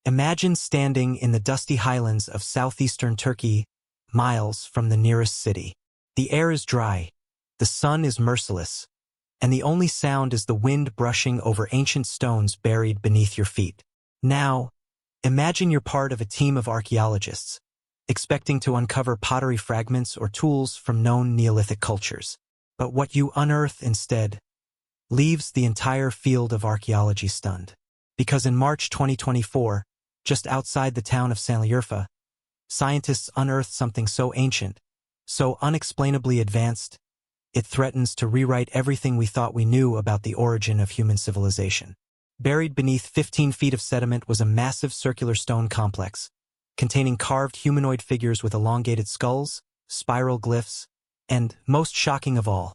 Imagine standing in the dusty highlands of southeastern Turkey, miles from the nearest city. The air is dry, the sun is merciless, and the only sound is the wind brushing over ancient stones buried beneath your feet. Now, imagine you're part of a team of archaeologists, expecting to uncover pottery fragments or tools from known Neolithic cultures. But what you unearth instead leaves the entire field of archaeology stunned. Because in March 2024, just outside the town of Sanliurfa, scientists unearthed something so ancient, so unexplainably advanced, it threatens to rewrite everything we thought we knew about the origin of human civilization. Buried beneath 15 feet of sediment was a massive circular stone complex, containing carved humanoid figures with elongated skulls, spiral glyphs, and, most shocking of all,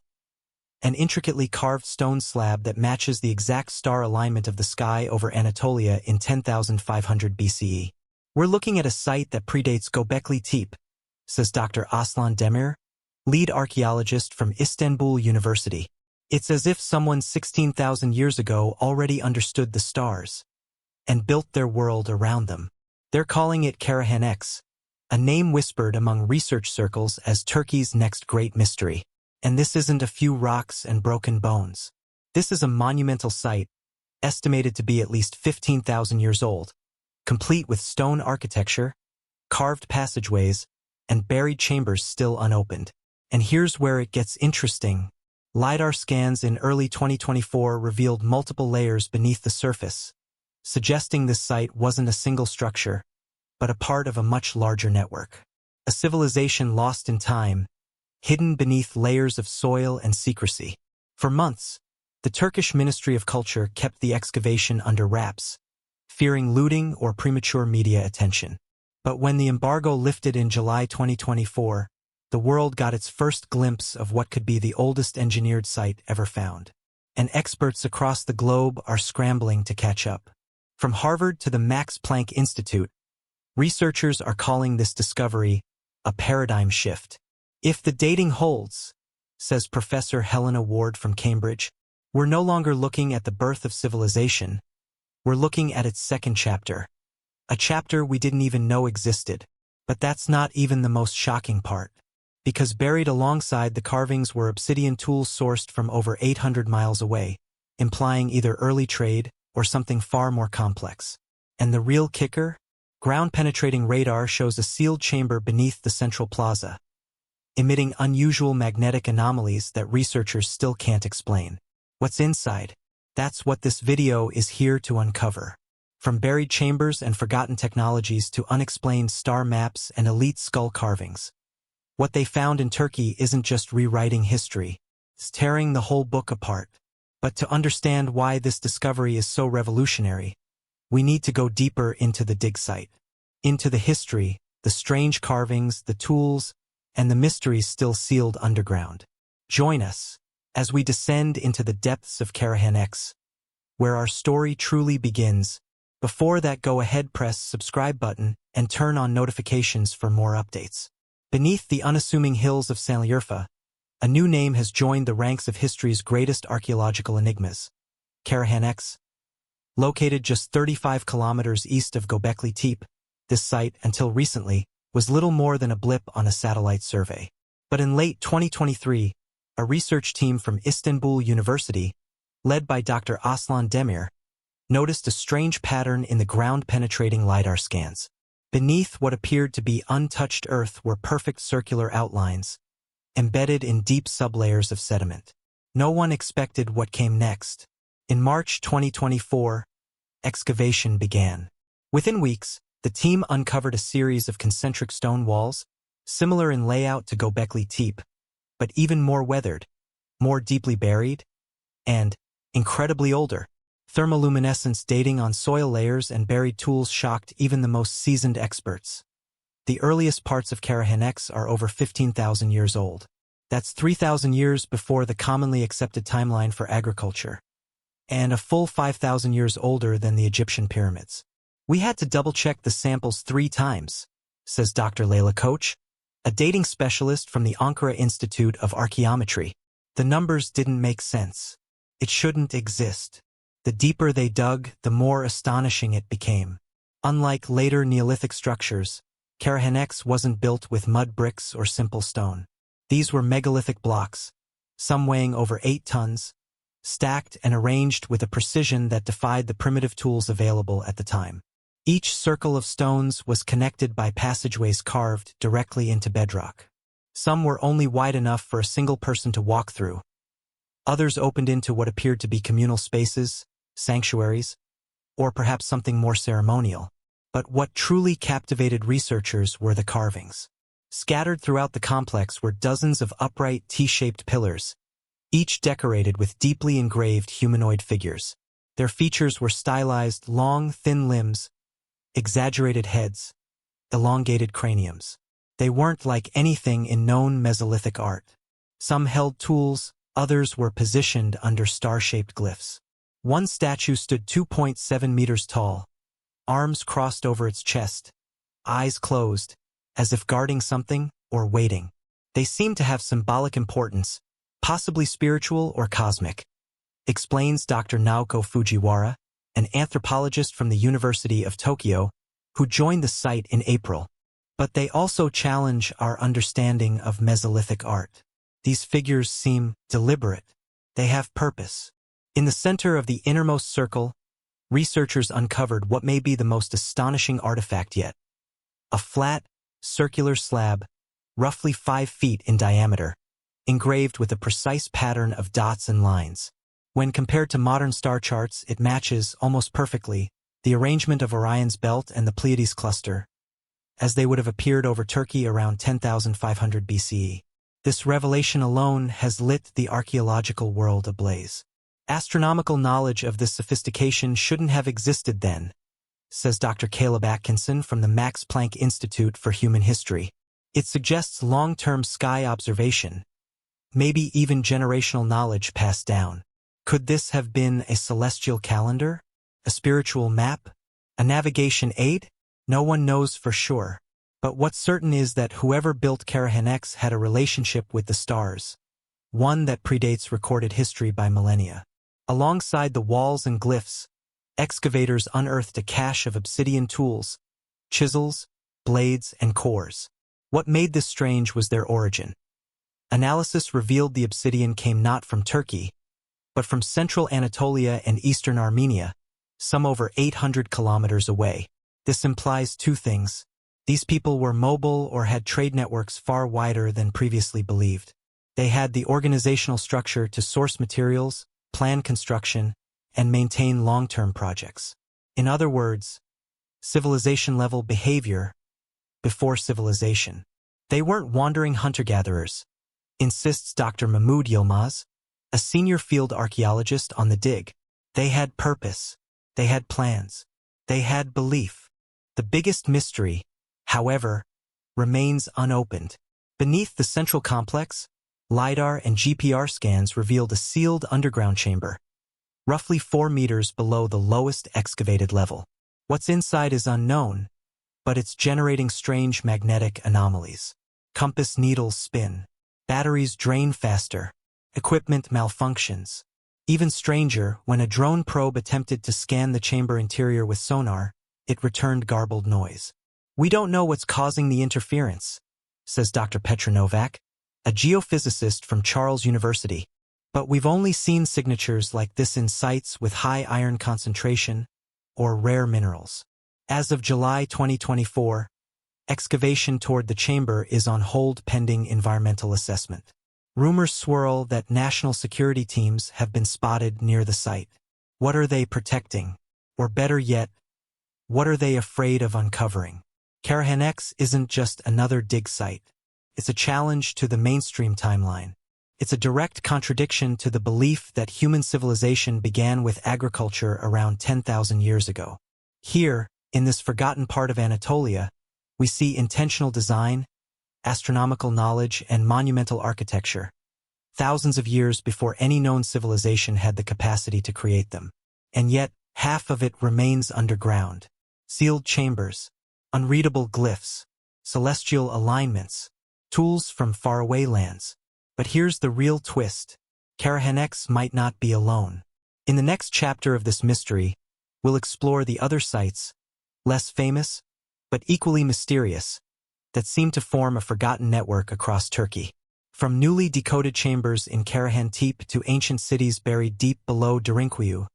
an intricately carved stone slab that matches the exact star alignment of the sky over Anatolia in 10,500 BCE. We're looking at a site that predates Göbekli Tepe, says Dr. Aslan Demir, lead archaeologist from Istanbul University. It's as if someone 16,000 years ago already understood the stars and built their world around them. They're calling it Karahan X, a name whispered among research circles as Turkey's next great mystery. And this isn't a few rocks and broken bones. This is a monumental site, estimated to be at least 15,000 years old, complete with stone architecture, carved passageways, and buried chambers still unopened. And here's where it gets interesting. LiDAR scans in early 2024 revealed multiple layers beneath the surface, suggesting this site wasn't a single structure, but a part of a much larger network. A civilization lost in time, hidden beneath layers of soil and secrecy. For months, the Turkish Ministry of Culture kept the excavation under wraps, fearing looting or premature media attention. But when the embargo lifted in July 2024, the world got its first glimpse of what could be the oldest engineered site ever found. And experts across the globe are scrambling to catch up. From Harvard to the Max Planck Institute, researchers are calling this discovery a paradigm shift. If the dating holds, says Professor Helena Ward from Cambridge, we're no longer looking at the birth of civilization, we're looking at its second chapter. A chapter we didn't even know existed. But that's not even the most shocking part. Because buried alongside the carvings were obsidian tools sourced from over 800 miles away, implying either early trade or something far more complex. And the real kicker? Ground-penetrating radar shows a sealed chamber beneath the central plaza, emitting unusual magnetic anomalies that researchers still can't explain. What's inside? That's what this video is here to uncover. From buried chambers and forgotten technologies to unexplained star maps and elite skull carvings. What they found in Turkey isn't just rewriting history, it's tearing the whole book apart. But to understand why this discovery is so revolutionary, we need to go deeper into the dig site. Into the history, the strange carvings, the tools, and the mysteries still sealed underground. Join us as we descend into the depths of Karahan X, where our story truly begins. Before that, go ahead, press subscribe button and turn on notifications for more updates. Beneath the unassuming hills of Sanliurfa, a new name has joined the ranks of history's greatest archaeological enigmas. Karahan X. Located just 35 kilometers east of Göbekli Tepe, this site, until recently, was little more than a blip on a satellite survey. But in late 2023, a research team from Istanbul University, led by Dr. Aslan Demir, noticed a strange pattern in the ground-penetrating LiDAR scans. Beneath what appeared to be untouched earth were perfect circular outlines, embedded in deep sublayers of sediment. No one expected what came next. In March 2024, excavation began. Within weeks, the team uncovered a series of concentric stone walls, similar in layout to Göbekli Tepe, but even more weathered, more deeply buried, and, incredibly older. Thermoluminescence dating on soil layers and buried tools shocked even the most seasoned experts. The earliest parts of Karahan X are over 15,000 years old. That's 3,000 years before the commonly accepted timeline for agriculture, and a full 5,000 years older than the Egyptian pyramids. We had to double-check the samples 3 times, says Dr. Leyla Koç, a dating specialist from the Ankara Institute of Archaeometry. The numbers didn't make sense. It shouldn't exist. The deeper they dug, the more astonishing it became. Unlike later Neolithic structures, Karahanx wasn't built with mud bricks or simple stone. These were megalithic blocks, some weighing over 8 tons, stacked and arranged with a precision that defied the primitive tools available at the time. Each circle of stones was connected by passageways carved directly into bedrock. Some were only wide enough for a single person to walk through. Others opened into what appeared to be communal spaces, sanctuaries, or perhaps something more ceremonial. But what truly captivated researchers were the carvings. Scattered throughout the complex were dozens of upright T-shaped pillars, each decorated with deeply engraved humanoid figures. Their features were stylized long, thin limbs, exaggerated heads, elongated craniums. They weren't like anything in known Mesolithic art. Some held tools, others were positioned under star-shaped glyphs. One statue stood 2.7 meters tall, arms crossed over its chest, eyes closed, as if guarding something or waiting. They seemed to have symbolic importance, possibly spiritual or cosmic, explains Dr. Naoko Fujiwara, an anthropologist from the University of Tokyo, who joined the site in April. But they also challenge our understanding of Mesolithic art. These figures seem deliberate. They have purpose. In the center of the innermost circle, researchers uncovered what may be the most astonishing artifact yet. A flat, circular slab, roughly 5 feet in diameter, engraved with a precise pattern of dots and lines. When compared to modern star charts, it matches, almost perfectly, the arrangement of Orion's belt and the Pleiades cluster, as they would have appeared over Turkey around 10,500 BCE. This revelation alone has lit the archaeological world ablaze. Astronomical knowledge of this sophistication shouldn't have existed then, says Dr. Caleb Atkinson from the Max Planck Institute for Human History. It suggests long-term sky observation, maybe even generational knowledge passed down. Could this have been a celestial calendar? A spiritual map? A navigation aid? No one knows for sure. But what's certain is that whoever built Karahanx had a relationship with the stars, one that predates recorded history by millennia. Alongside the walls and glyphs, excavators unearthed a cache of obsidian tools, chisels, blades, and cores. What made this strange was their origin. Analysis revealed the obsidian came not from Turkey, but from central Anatolia and eastern Armenia, some over 800 kilometers away. This implies two things. These people were mobile or had trade networks far wider than previously believed. They had the organizational structure to source materials, plan construction, and maintain long-term projects. In other words, civilization-level behavior before civilization. They weren't wandering hunter-gatherers, insists Dr. Mahmoud Yilmaz, a senior field archaeologist on the dig. They had purpose. They had plans. They had belief. The biggest mystery, however, remains unopened. Beneath the central complex, LiDAR and GPR scans revealed a sealed underground chamber, roughly 4 meters below the lowest excavated level. What's inside is unknown, but it's generating strange magnetic anomalies. Compass needles spin. Batteries drain faster. Equipment malfunctions. Even stranger, when a drone probe attempted to scan the chamber interior with sonar, it returned garbled noise. We don't know what's causing the interference, says Dr. Petra Novak, a geophysicist from Charles University. But we've only seen signatures like this in sites with high iron concentration or rare minerals. As of July 2024, excavation toward the chamber is on hold pending environmental assessment. Rumors swirl that national security teams have been spotted near the site. What are they protecting? Or better yet, what are they afraid of uncovering? Karahanx isn't just another dig site. It's a challenge to the mainstream timeline. It's a direct contradiction to the belief that human civilization began with agriculture around 10,000 years ago. Here, in this forgotten part of Anatolia, we see intentional design, astronomical knowledge, and monumental architecture, thousands of years before any known civilization had the capacity to create them. And yet, half of it remains underground. Sealed chambers, unreadable glyphs, celestial alignments, tools from faraway lands. But here's the real twist. Karahanx might not be alone. In the next chapter of this mystery, we'll explore the other sites, less famous, but equally mysterious, that seem to form a forgotten network across Turkey. From newly decoded chambers in Karahan-Tepe to ancient cities buried deep below Derinkuyu,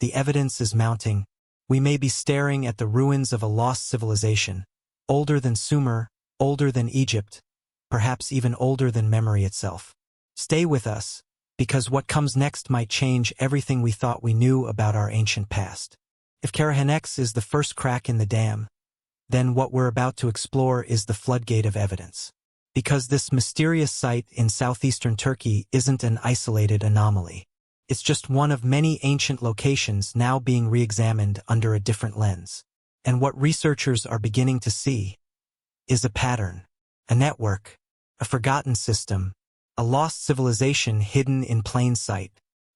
the evidence is mounting. We may be staring at the ruins of a lost civilization, older than Sumer, older than Egypt, perhaps even older than memory itself. Stay with us, because what comes next might change everything we thought we knew about our ancient past. If Karahan-X is the first crack in the dam, then what we're about to explore is the floodgate of evidence. Because this mysterious site in southeastern Turkey isn't an isolated anomaly. It's just one of many ancient locations now being re-examined under a different lens. And what researchers are beginning to see is a pattern, a network, a forgotten system, a lost civilization hidden in plain sight.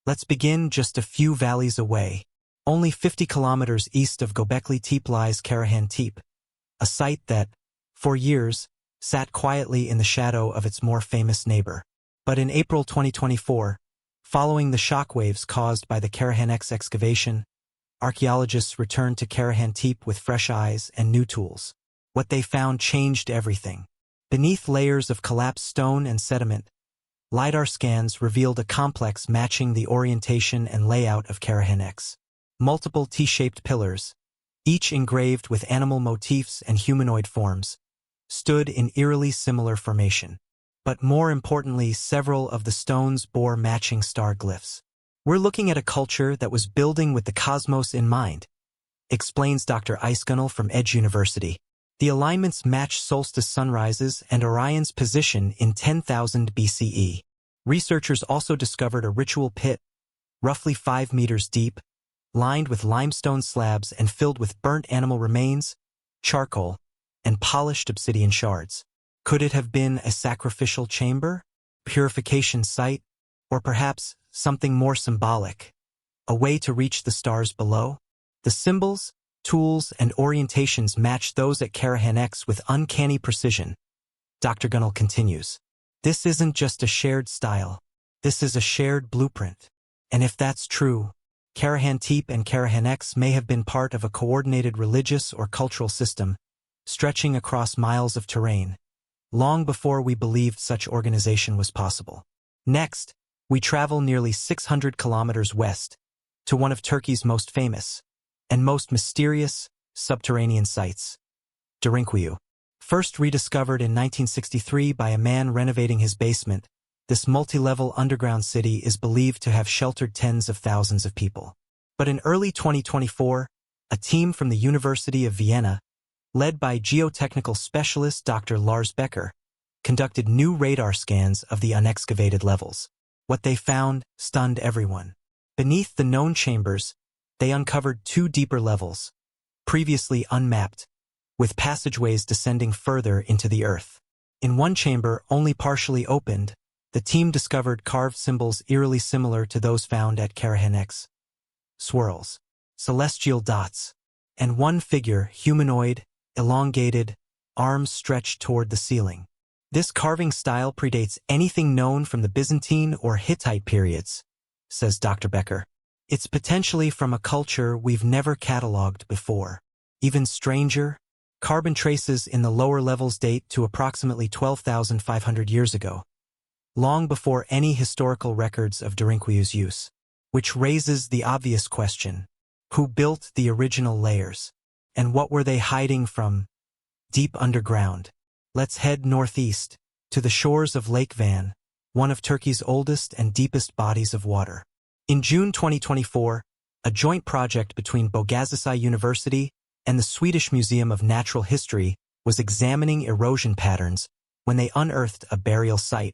Let's begin just a few valleys away. Only 50 kilometers east of Göbekli Tepe lies Karahan-Tepe, a site that, for years, sat quietly in the shadow of its more famous neighbor. But in April 2024, following the shockwaves caused by the Karahan-X excavation, archaeologists returned to Karahan-Tepe with fresh eyes and new tools. What they found changed everything. Beneath layers of collapsed stone and sediment, LiDAR scans revealed a complex matching the orientation and layout of Karahan-X. Multiple T-shaped pillars, each engraved with animal motifs and humanoid forms, stood in eerily similar formation. But more importantly, several of the stones bore matching star glyphs. We're looking at a culture that was building with the cosmos in mind, explains Dr. Eisgunnel from Edge University. The alignments match solstice sunrises and Orion's position in 10,000 BCE. Researchers also discovered a ritual pit, roughly 5 meters deep, lined with limestone slabs and filled with burnt animal remains, charcoal, and polished obsidian shards. Could it have been a sacrificial chamber, purification site, or perhaps something more symbolic, a way to reach the stars below? The symbols, tools, and orientations match those at Karahan-X with uncanny precision. Dr. Gunnell continues. This isn't just a shared style. This is a shared blueprint. And if that's true, Karahan-Tepe and Karahan-X may have been part of a coordinated religious or cultural system, stretching across miles of terrain, long before we believed such organization was possible. Next, we travel nearly 600 kilometers west, to one of Turkey's most famous and most mysterious subterranean sites, Derinkuyu. First rediscovered in 1963 by a man renovating his basement, this multi-level underground city is believed to have sheltered tens of thousands of people. But in early 2024, a team from the University of Vienna, led by geotechnical specialist Dr. Lars Becker, conducted new radar scans of the unexcavated levels. What they found stunned everyone. Beneath the known chambers, they uncovered 2 deeper levels, previously unmapped, with passageways descending further into the earth. In one chamber, only partially opened, the team discovered carved symbols eerily similar to those found at Karahan-X. Swirls, celestial dots, and one figure, humanoid, elongated, arms stretched toward the ceiling. This carving style predates anything known from the Byzantine or Hittite periods, says Dr. Becker. It's potentially from a culture we've never catalogued before. Even stranger, carbon traces in the lower levels date to approximately 12,500 years ago, long before any historical records of Derinkuyu's use. Which raises the obvious question: who built the original layers? And what were they hiding from deep underground? Let's head northeast, to the shores of Lake Van, one of Turkey's oldest and deepest bodies of water. In June 2024, a joint project between Boğaziçi University and the Swedish Museum of Natural History was examining erosion patterns when they unearthed a burial site,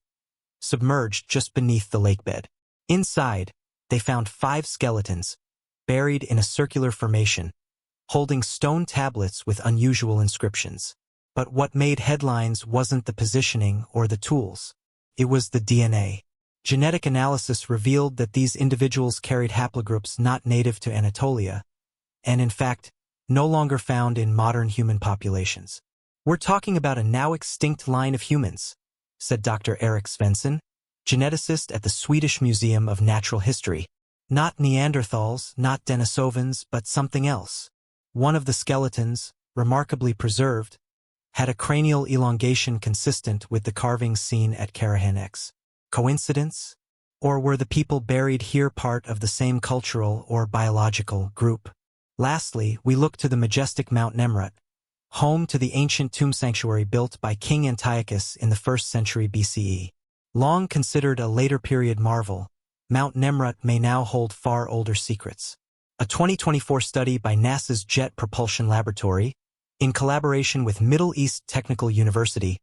submerged just beneath the lakebed. Inside, they found 5 skeletons, buried in a circular formation, holding stone tablets with unusual inscriptions. But what made headlines wasn't the positioning or the tools. It was the DNA. Genetic analysis revealed that these individuals carried haplogroups not native to Anatolia, and in fact, no longer found in modern human populations. We're talking about a now extinct line of humans, said Dr. Erik Svensson, geneticist at the Swedish Museum of Natural History. Not Neanderthals, not Denisovans, but something else. One of the skeletons, remarkably preserved, had a cranial elongation consistent with the carvings seen at Karahanx. Coincidence? Or were the people buried here part of the same cultural or biological group? Lastly, we look to the majestic Mount Nemrut, home to the ancient tomb sanctuary built by King Antiochus in the 1st century BCE. Long considered a later period marvel, Mount Nemrut may now hold far older secrets. A 2024 study by NASA's Jet Propulsion Laboratory, in collaboration with Middle East Technical University,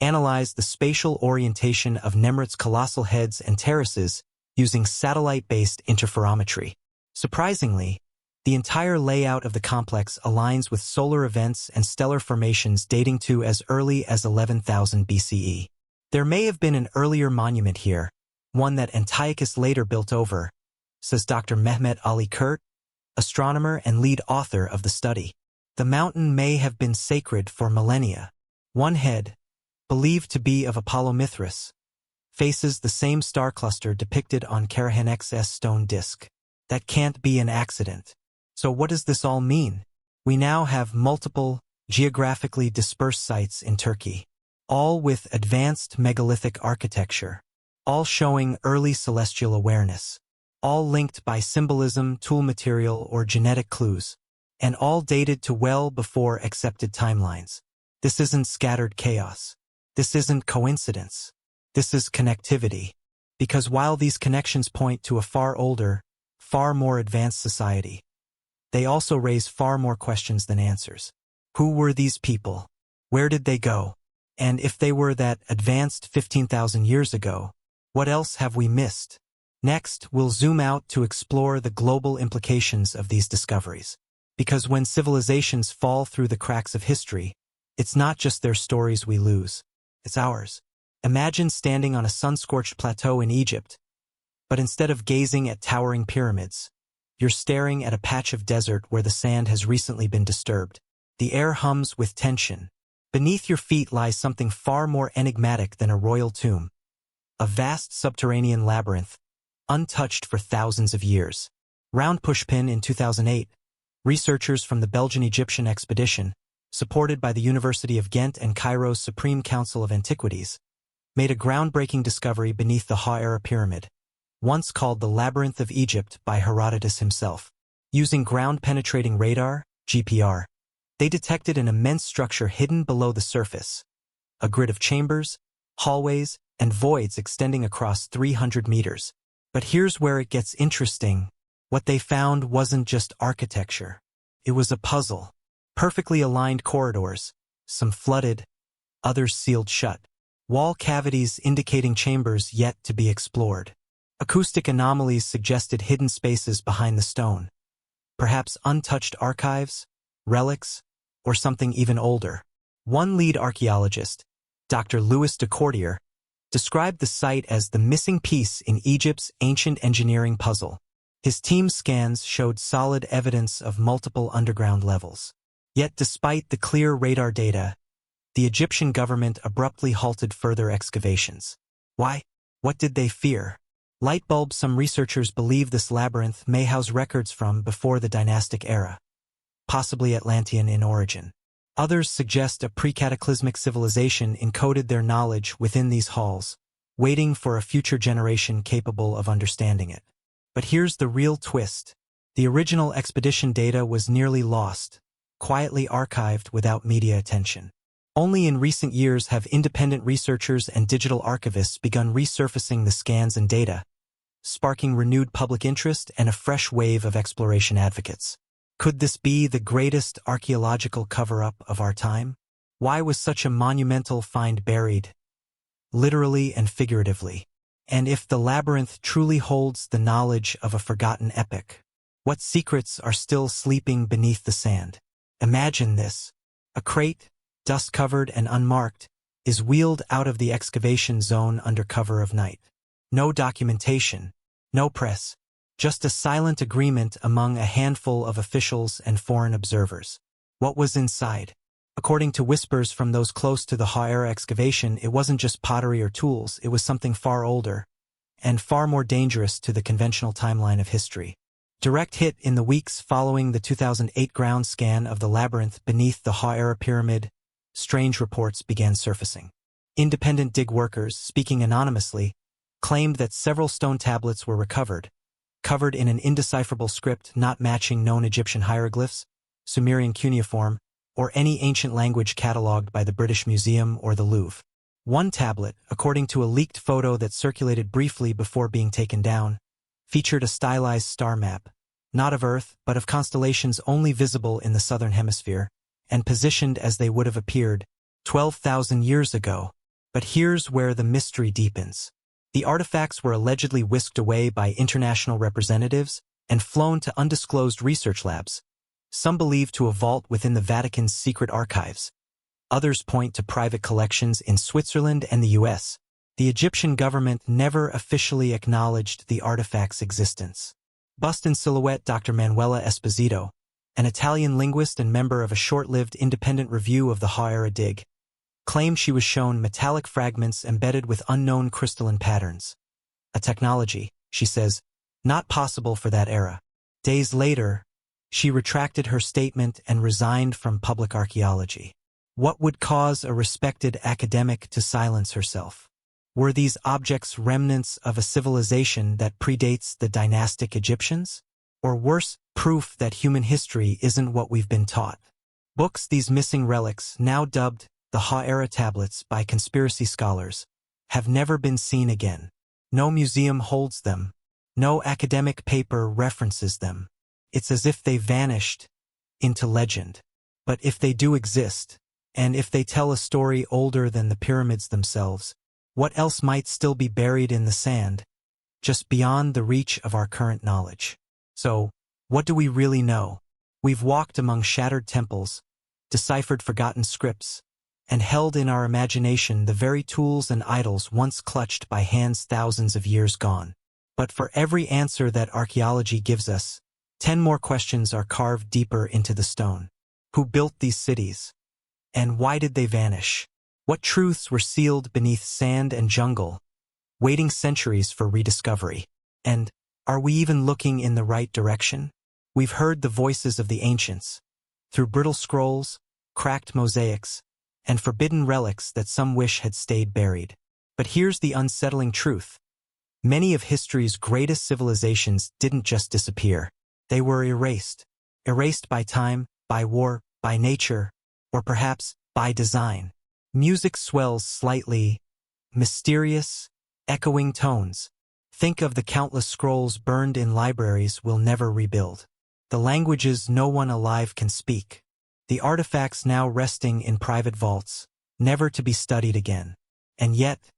analyzed the spatial orientation of Nemrut's colossal heads and terraces using satellite-based interferometry. Surprisingly, the entire layout of the complex aligns with solar events and stellar formations dating to as early as 11,000 BCE. There may have been an earlier monument here, one that Antiochus later built over, says Dr. Mehmet Ali Kurt, astronomer and lead author of the study. The mountain may have been sacred for millennia. One head, believed to be of Apollo Mithras, faces the same star cluster depicted on Karahanx's stone disk. That can't be an accident. So what does this all mean? We now have multiple, geographically dispersed sites in Turkey, all with advanced megalithic architecture, all showing early celestial awareness, all linked by symbolism, tool material, or genetic clues, and all dated to well before accepted timelines. This isn't scattered chaos. This isn't coincidence. This is connectivity. Because while these connections point to a far older, far more advanced society, they also raise far more questions than answers. Who were these people? Where did they go? And if they were that advanced 15,000 years ago, what else have we missed? Next, we'll zoom out to explore the global implications of these discoveries. Because when civilizations fall through the cracks of history, it's not just their stories we lose, it's ours. Imagine standing on a sun-scorched plateau in Egypt, but instead of gazing at towering pyramids, you're staring at a patch of desert where the sand has recently been disturbed. The air hums with tension. Beneath your feet lies something far more enigmatic than a royal tomb. A vast subterranean labyrinth, untouched for thousands of years. Round Pushpin in 2008, researchers from the Belgian-Egyptian expedition, supported by the University of Ghent and Cairo's Supreme Council of Antiquities, made a groundbreaking discovery beneath the Ha'ara Pyramid, once called the Labyrinth of Egypt by Herodotus himself. Using ground-penetrating radar, GPR, they detected an immense structure hidden below the surface, a grid of chambers, hallways, and voids extending across 300 meters. But here's where it gets interesting. What they found wasn't just architecture. It was a puzzle. Perfectly aligned corridors, some flooded, others sealed shut. Wall cavities indicating chambers yet to be explored. Acoustic anomalies suggested hidden spaces behind the stone. Perhaps untouched archives, relics, or something even older. One lead archaeologist, Dr. Louis de Cordier, described the site as the missing piece in Egypt's ancient engineering puzzle. His team's scans showed solid evidence of multiple underground levels. Yet despite the clear radar data, the Egyptian government abruptly halted further excavations. Why? What did they fear? Light bulbs. Some researchers believe this labyrinth may house records from before the dynastic era, possibly Atlantean in origin. Others suggest a pre-cataclysmic civilization encoded their knowledge within these halls, waiting for a future generation capable of understanding it. But here's the real twist. The original expedition data was nearly lost, quietly archived without media attention. Only in recent years have independent researchers and digital archivists begun resurfacing the scans and data, sparking renewed public interest and a fresh wave of exploration advocates. Could this be the greatest archaeological cover-up of our time? Why was such a monumental find buried, literally and figuratively? And if the labyrinth truly holds the knowledge of a forgotten epoch, what secrets are still sleeping beneath the sand? Imagine this. A crate, dust-covered and unmarked, is wheeled out of the excavation zone under cover of night. No documentation, no press, just a silent agreement among a handful of officials and foreign observers. What was inside? According to whispers from those close to the Ha'ara excavation, it wasn't just pottery or tools, it was something far older and far more dangerous to the conventional timeline of history. Direct hit. In the weeks following the 2008 ground scan of the labyrinth beneath the Ha-era pyramid, strange reports began surfacing. Independent dig workers, speaking anonymously, claimed that several stone tablets were recovered, covered in an indecipherable script not matching known Egyptian hieroglyphs, Sumerian cuneiform, or any ancient language catalogued by the British Museum or the Louvre. One tablet, according to a leaked photo that circulated briefly before being taken down, featured a stylized star map, not of Earth but of constellations only visible in the southern hemisphere, and positioned as they would have appeared 12,000 years ago. But here's where the mystery deepens. The artifacts were allegedly whisked away by international representatives and flown to undisclosed research labs, some believed to a vault within the Vatican's secret archives. Others point to private collections in Switzerland and the US. The Egyptian government never officially acknowledged the artifacts' existence. Bust in silhouette Dr. Manuela Esposito, an Italian linguist and member of a short-lived independent review of the Ha-era dig, claimed she was shown metallic fragments embedded with unknown crystalline patterns. A technology, she says, not possible for that era. Days later, she retracted her statement and resigned from public archaeology. What would cause a respected academic to silence herself? Were these objects remnants of a civilization that predates the dynastic Egyptians? Or worse, proof that human history isn't what we've been taught? Books. These missing relics, now dubbed the Ha-era tablets by conspiracy scholars, have never been seen again. No museum holds them. No academic paper references them. It's as if they vanished into legend. But if they do exist, and if they tell a story older than the pyramids themselves, what else might still be buried in the sand, just beyond the reach of our current knowledge? So, what do we really know? We've walked among shattered temples, deciphered forgotten scripts, and held in our imagination the very tools and idols once clutched by hands thousands of years gone. But for every answer that archaeology gives us, 10 more questions are carved deeper into the stone. Who built these cities? And why did they vanish? What truths were sealed beneath sand and jungle, waiting centuries for rediscovery? And are we even looking in the right direction? We've heard the voices of the ancients, through brittle scrolls, cracked mosaics, and forbidden relics that some wish had stayed buried. But here's the unsettling truth. Many of history's greatest civilizations didn't just disappear. They were erased. Erased by time, by war, by nature, or perhaps by design. Music swells slightly, mysterious, echoing tones. Think of the countless scrolls burned in libraries we'll never rebuild. The languages no one alive can speak. The artifacts now resting in private vaults, never to be studied again. And yet,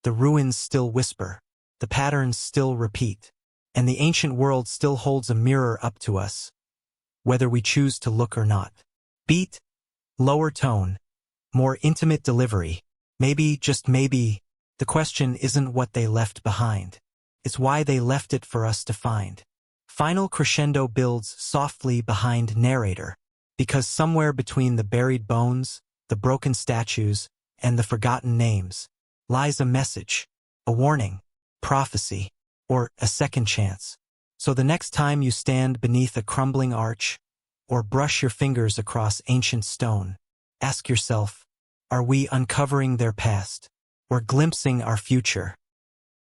the ruins still whisper, the patterns still repeat, and the ancient world still holds a mirror up to us, whether we choose to look or not. Beat, lower tone, more intimate delivery. Maybe, just maybe, the question isn't what they left behind. It's why they left it for us to find. Final crescendo builds softly behind narrator. Because somewhere between the buried bones, the broken statues, and the forgotten names, lies a message, a warning, prophecy, or a second chance. So the next time you stand beneath a crumbling arch, or brush your fingers across ancient stone, ask yourself, are we uncovering their past, or glimpsing our future?